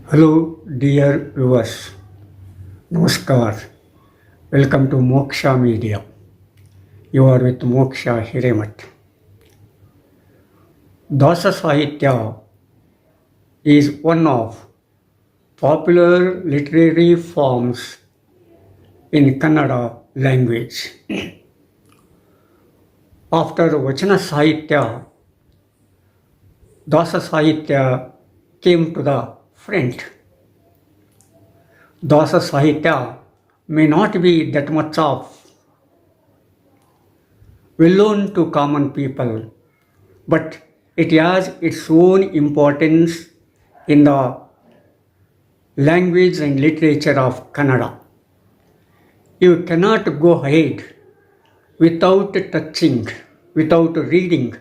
Hello, dear viewers. Namaskar. Welcome to Moksha Media. You are with Moksha Hiremat. Dasa Sahitya is one of popular literary forms in Kannada language. After Vachana Sahitya, Dasa Sahitya came to the front. Dasa Sahitya may not be that much of well known to common people, but it has its own importance in the language and literature of Kannada. You cannot go ahead without touching, without reading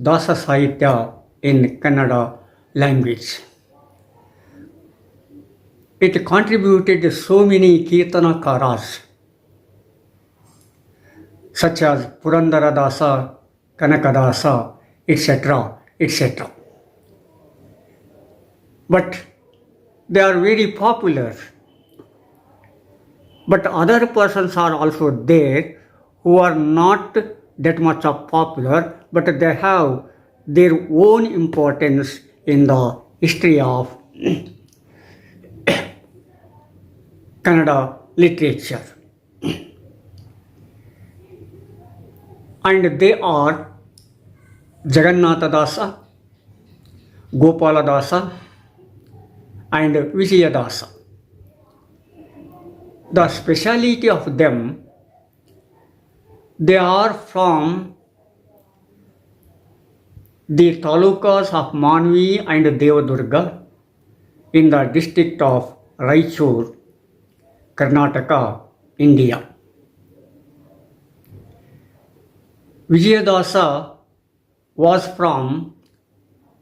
Dasa Sahitya in Kannada language. It contributed so many Kirtanakaras such as Purandara Dasa, Kanakadasa, etc., etc. But they are very popular. But other persons are also there who are not that much of popular, but they have their own importance in the history of Kannada literature. And they are Jagannaatha Daasa, Gopala Dasa, and Vijaya Dasa. The speciality of them, they are from the talukas of Manvi and Devadurga in the district of Raichur, Karnataka, India. Vijayadasa was from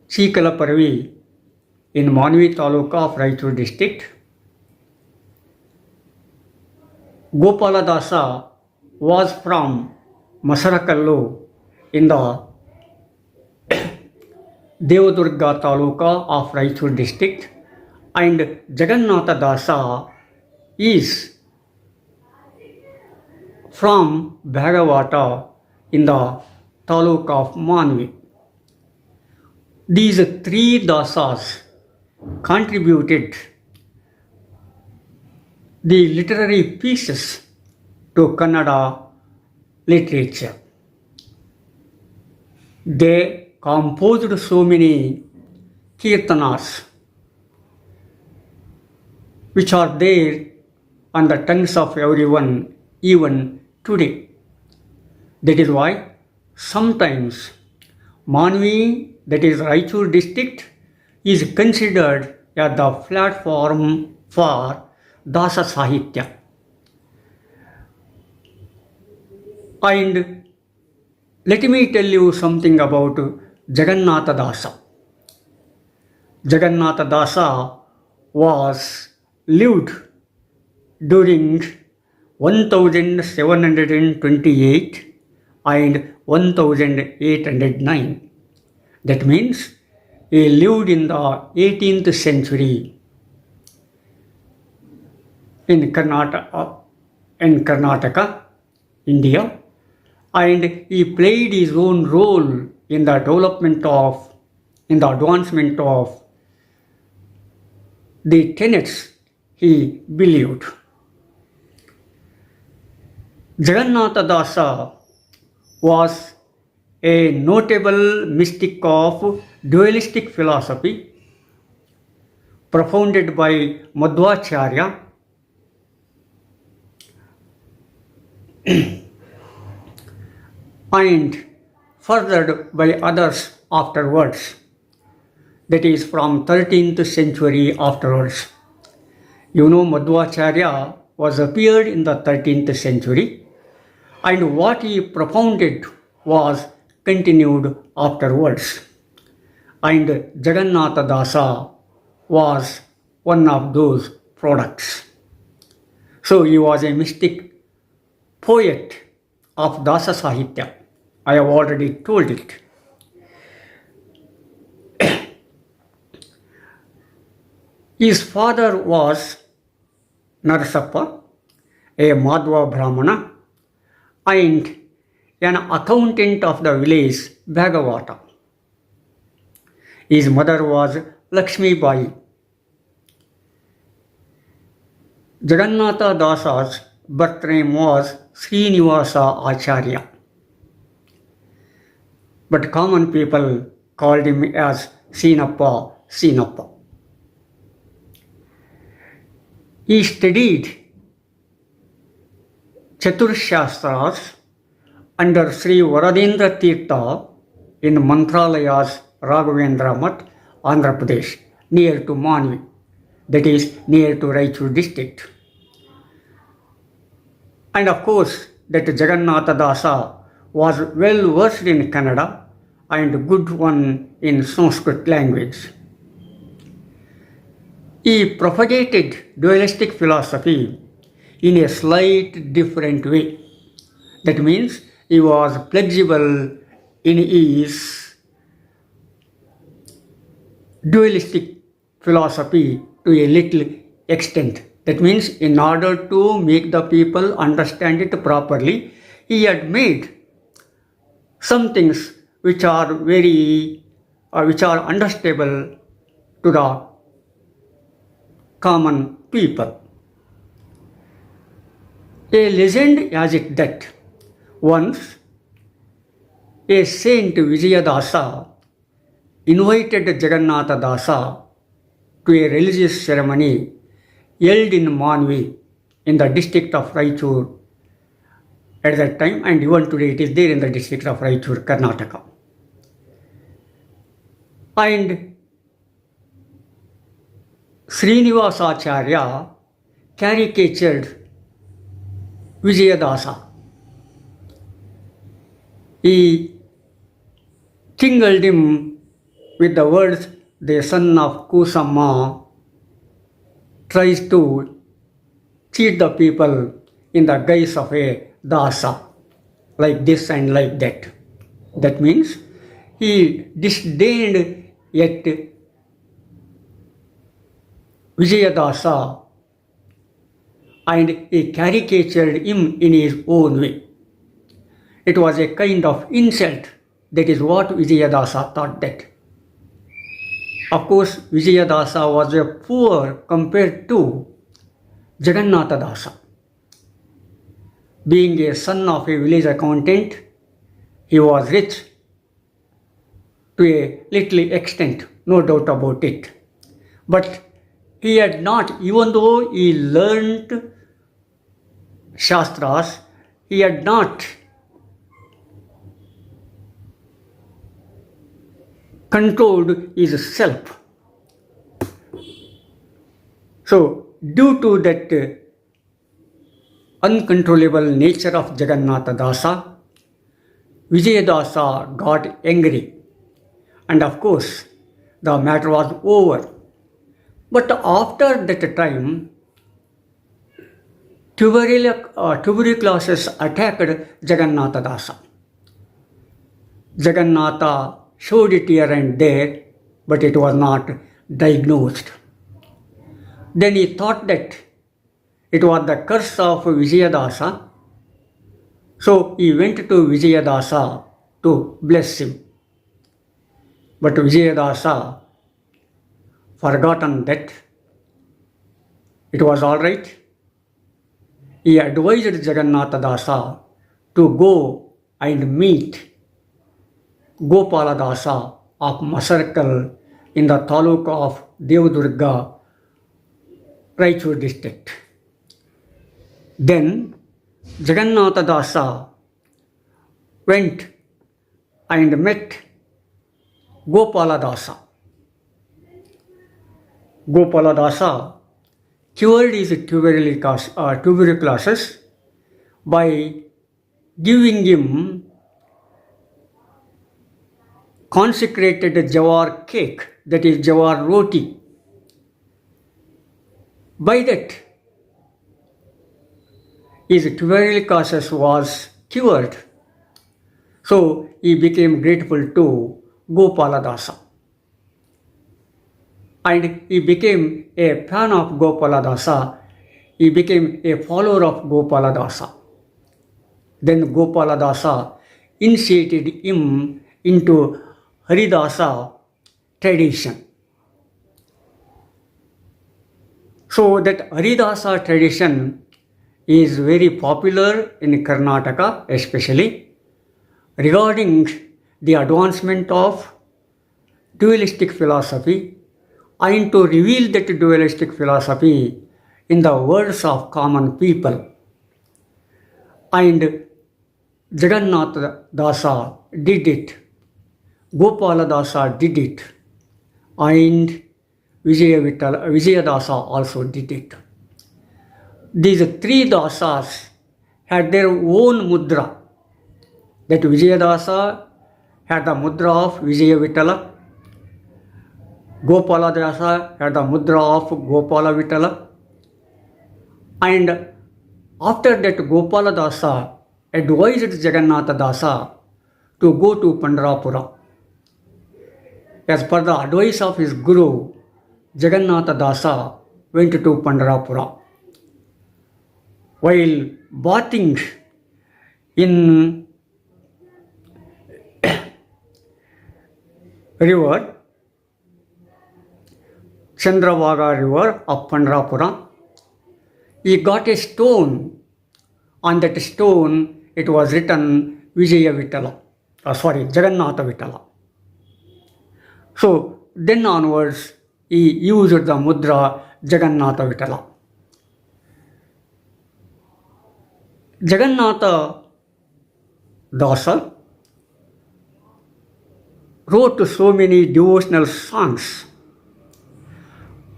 Chikalaparvi in Manvi Taluka of Raichur district. Gopala Dasa was from Masarakallu in the Devadurga Taluka of Raichur district, and Jagannaatha Dasa is from Bhagavata in the Taluka of Manvi. These three dasas contributed the literary pieces to Kannada literature. They composed so many kirtanas which are there on the tongues of everyone even today. That is why sometimes Manvi, that is Raichur district, is considered as the platform for Dasa Sahitya. And let me tell you something about Jagannaatha Dasa. Jagannaatha Dasa was lived during 1728 and 1809. That means he lived in the 18th century in Karnataka, India, and he played his own role in the advancement of the tenets he believed. Jagannaatha Dasa was a notable mystic of dualistic philosophy propounded by Madhvacharya and furthered by others afterwards, that is from 13th century afterwards. You know, Madhvacharya was appeared in the 13th century, and what he propounded was continued afterwards. And Jagannaatha Dasa was one of those products. So he was a mystic poet of Dasa Sahitya. I have already told it. His father was Narasappa, a Madhva Brahmana, and an accountant of the village Bhagavata. His mother was Lakshmi Bai. Jagannaatha Dasa's birth name was Srinivasa Acharya, but common people called him as Sinappa. He studied Chaturshastras under Sri Varadendra Tirtha in Mantralaya's Raghavendra Math, Andhra Pradesh, near to Manvi, that is near to Raichur district. And of course, that Jagannaatha Dasa was well versed in Kannada and good one in Sanskrit language. He propagated dualistic philosophy in a slight different way. That means he was flexible in his dualistic philosophy to a little extent. That means in order to make the people understand it properly, he had made some things which are understandable to the common people. A legend has it that once a saint Vijayadasa invited Jagannaatha Dasa to a religious ceremony held in Manvi in the district of Raichur at that time, and even today it is there in the district of Raichur, Karnataka. And Srinivasacharya caricatured Vijayadasa. He tingled him with the words, "The son of Kusamma tries to cheat the people in the guise of a Daasa, like this and like that." That means he disdained yet Vijayadasa and he caricatured him in his own way. It was a kind of insult. That is what Vijayadasa thought that. Of course, Vijayadasa was a poor compared to Jagannaatha Dasa. Being a son of a village accountant, he was rich to a little extent, no doubt about it. But he had not, even though he learned Shastras, he had not controlled his self. So, due to that uncontrollable nature of Jagannaatha Dasa, Vijayadasa got angry, and of course, the matter was over. But after that time, tuberculosis attacked Jagannaatha Dasa. Jagannatha showed it here and there, but it was not diagnosed. Then he thought that it was the curse of Vijayadasa, so he went to Vijayadasa to bless him. But Vijayadasa forgotten that. It was all right. He advised Jagannaatha Dasa to go and meet Gopala Dasa of Masarkal in the taluk of Devdurga, Raichur district. Then Jagannaatha Dasa went and met Gopala Dasa. Gopala Dasa cured his tuberculosis by giving him consecrated jawar cake, that is jawar roti. By that, his tuberculosis was cured. So he became grateful to Gopala Dasa. and he became a fan of Gopala Dasa. He became a follower of Gopala Dasa. Then Gopala Dasa initiated him into Haridasa tradition. So that Haridasa tradition is very popular in Karnataka, especially regarding the advancement of dualistic philosophy and to reveal that dualistic philosophy in the words of common people. And Jagannaatha Daasa did it, Gopala Dasa did it, and Vijaya Dasa also did it. These three dasas had their own mudra. That Vijaya Dasa had the mudra of Vijaya Vittala, Gopala Dasa had the mudra of Gopala Vittala, and after that Gopala Dasa advised Jagannaatha Dasa to go to Pandharapura. As per the advice of his guru, Jagannaatha Dasa went to Pandharapura. While bathing in river, Chandravaga river of Pandharapura, he got a stone. On that stone, it was written Vijaya Vittala, Jagannaatha Vittala. So then onwards, he used the mudra Jagannaatha Vittala. Jagannaatha Dasa wrote so many devotional songs,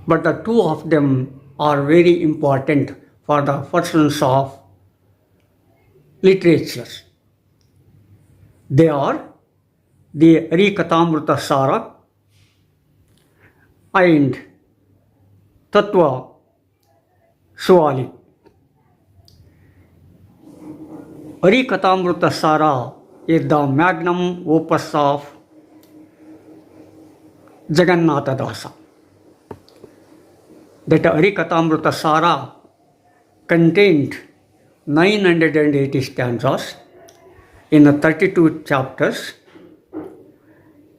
but the two of them are very important for the persons of literature. They are the Harikatamrita Sara and Tattva Swali. Harikatamrita Sara is the magnum opus of Jagannaatha Dasa. That Harikatamrita Sara contained 980 stanzas in 32 chapters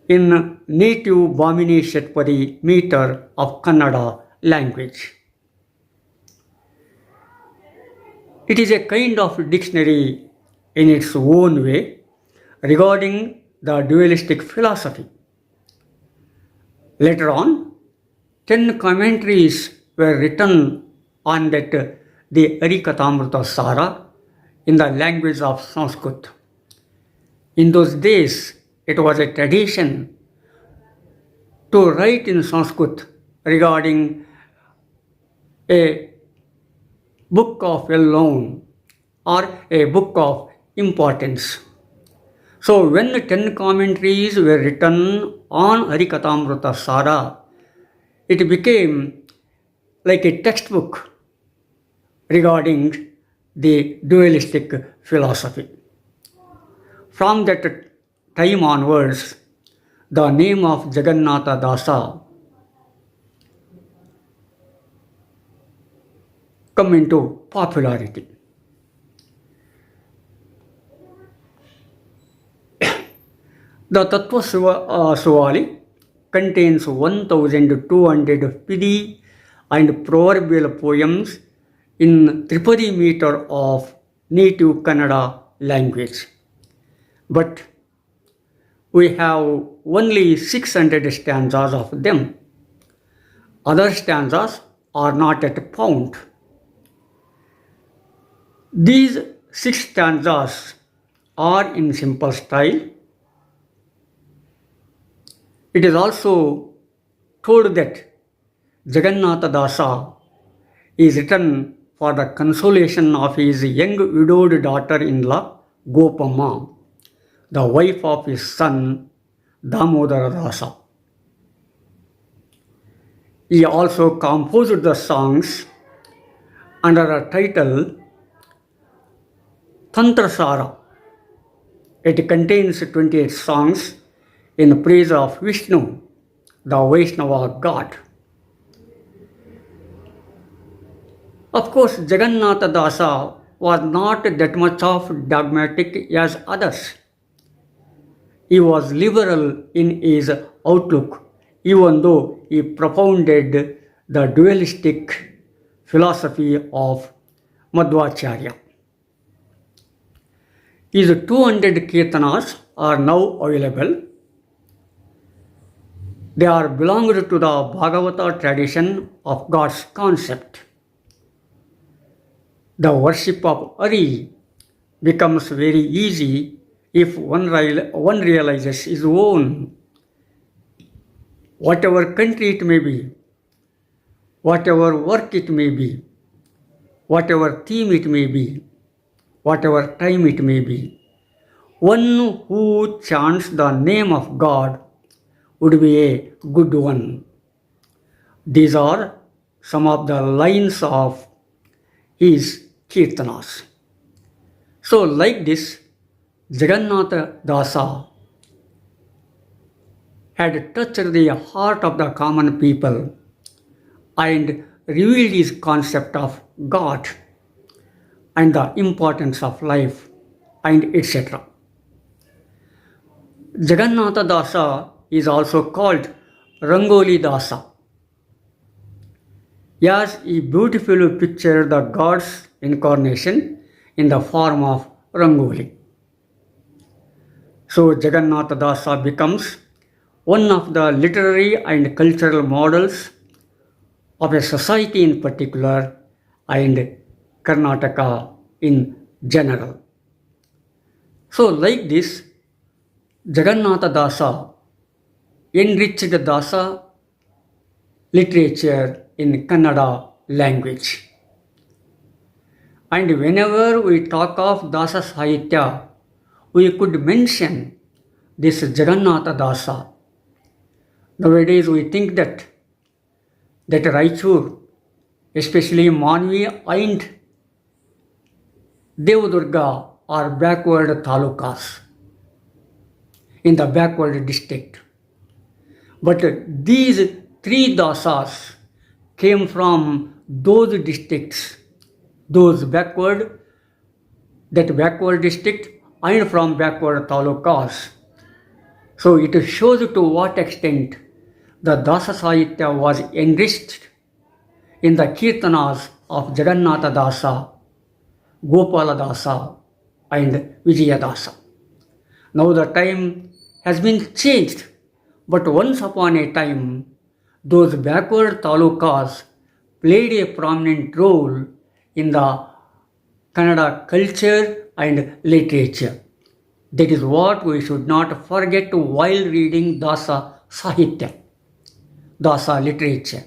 in native Bhamini Shatpadi meter of Kannada language. It is a kind of dictionary in its own way regarding the dualistic philosophy. Later on, 10 commentaries were written on that the Harikatamrita Sara in the language of Sanskrit. In those days, it was a tradition to write in Sanskrit regarding a book of well-known or a book of importance. So when the 10 commentaries were written on Harikatamrita Sara, it became like a textbook regarding the dualistic philosophy. From that time onwards, the name of Jagannaatha Dasa come into popularity. The Tattva Swali contains 1200 Pidi and proverbial poems in Tripadi meter of native Kannada language. But we have only 600 stanzas of them. Other stanzas are not yet found. These 6 stanzas are in simple style. It is also told that Jagannaatha Dasa is written for the consolation of his young widowed daughter-in-law Gopamma, the wife of his son Damodara Dasa. He also composed the songs under a title Tantrasara. It contains 28 songs in praise of Vishnu, the Vaishnava god. Of course, Jagannaatha Daasa was not that much of dogmatic as others. He was liberal in his outlook, even though he propounded the dualistic philosophy of Madhvacharya. His 200 kirtanas are now available. They are belonged to the Bhagavata tradition of God's concept. The worship of Hari becomes very easy if one realizes his own, whatever country it may be, whatever work it may be, whatever theme it may be, whatever time it may be. One who chants the name of God would be a good one. These are some of the lines of his kirtanas. So, like this, Jagannaatha Daasa had touched the heart of the common people and revealed his concept of God and the importance of life and etc. Jagannaatha Daasa is also called Rangoli Daasa, as he beautifully pictured the God's incarnation in the form of Rangoli. So Jagannaatha Daasa becomes one of the literary and cultural models of a society in particular and Karnataka in general. So like this, Jagannaatha Daasa enriched the Daasa literature in Kannada language. And whenever we talk of Daasa Sahitya, we could mention this Jagannaatha Daasa. Nowadays we think that Raichur, especially Manvi and Devadurga are backward talukas in the backward district. But these three Dasas came from those districts, that backward district and from backward talukas. So it shows to what extent the Daasa Sahitya was enriched in the kirtanas of Jagannaatha Daasa, Gopala Daasa and Vijaya Daasa. Now the time has been changed, but once upon a time, those backward talukas played a prominent role in the Kannada culture and literature. That is what we should not forget while reading Daasa Sahitya, Daasa literature.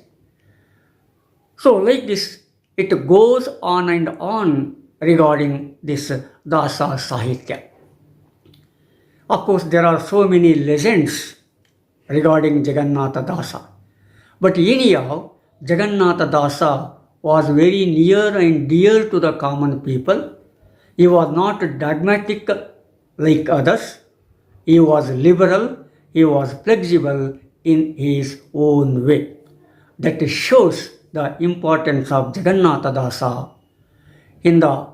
So like this, it goes on and on regarding this Daasa Sahitya. Of course, there are so many legends regarding Jagannaatha Daasa. But anyhow, Jagannaatha Daasa was very near and dear to the common people. He was not dogmatic like others. He was liberal. He was flexible in his own way. That shows the importance of Jagannaatha Daasa in the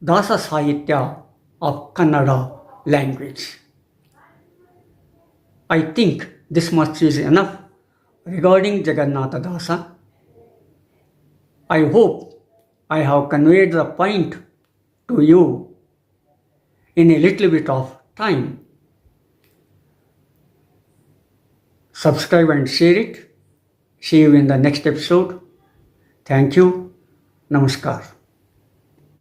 Daasa Sahitya of Kannada language. I think this much is enough regarding Jagannaatha Daasa. I hope I have conveyed the point to you in a little bit of time. Subscribe and share it. See you in the next episode. Thank you. Namaskar.